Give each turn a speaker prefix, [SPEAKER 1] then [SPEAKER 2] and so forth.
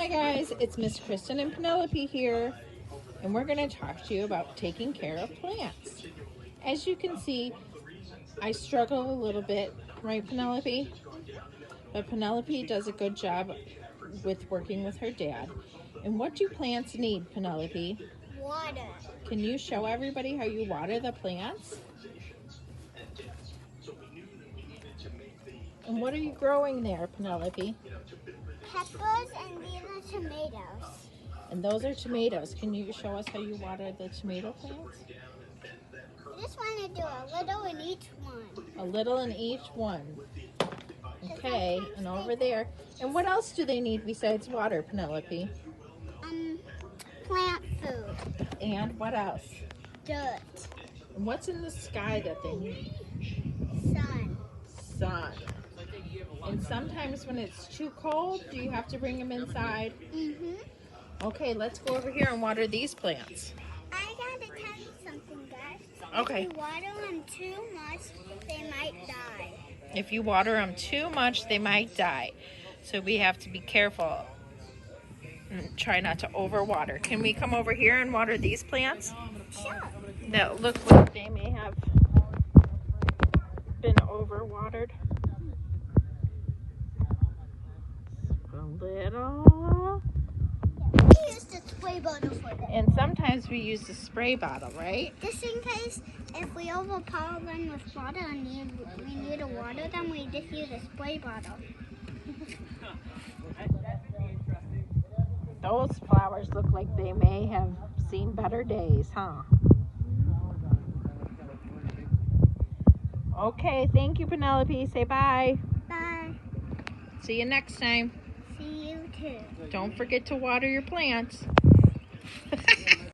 [SPEAKER 1] Hi guys, it's Miss Kristen and Penelope here, and we're going to talk to you about taking care of plants. As you can see, I struggle a little bit, right Penelope? But Penelope does a good job with working with her dad. And what do plants need, Penelope?
[SPEAKER 2] Water.
[SPEAKER 1] Can you show everybody how you water the plants? And what are you growing there, Penelope?
[SPEAKER 2] Peppers, and these are tomatoes.
[SPEAKER 1] And those are tomatoes. Can you show us how you water the tomato plants?
[SPEAKER 2] I just want to do a little in each one.
[SPEAKER 1] A little in each one. Okay, and over there. And what else do they need besides water, Penelope?
[SPEAKER 2] Plant food.
[SPEAKER 1] And what else?
[SPEAKER 2] Dirt.
[SPEAKER 1] And what's in the sky that they need?
[SPEAKER 2] Sun.
[SPEAKER 1] Sun. And sometimes when it's too cold, do you have to bring them inside?
[SPEAKER 2] Mm-hmm.
[SPEAKER 1] Okay, let's go over here and water these plants.
[SPEAKER 2] I gotta tell you something, guys.
[SPEAKER 1] Okay.
[SPEAKER 2] If you water them too much, they might die.
[SPEAKER 1] If you water them too much, they might die. So we have to be careful and try not to overwater. Can we come over here and water these plants?
[SPEAKER 2] Sure.
[SPEAKER 1] That look like they may have been overwatered. A little.
[SPEAKER 2] We use the spray bottle for that.
[SPEAKER 1] And sometimes we use the spray bottle, right?
[SPEAKER 2] Just in case if we overpower them with water and we need to water them, we just use a spray bottle.
[SPEAKER 1] Those flowers look like they may have seen better days, huh? Okay, thank you, Penelope. Say bye.
[SPEAKER 2] Bye.
[SPEAKER 1] See you next time.
[SPEAKER 2] See you too.
[SPEAKER 1] Don't forget to water your plants.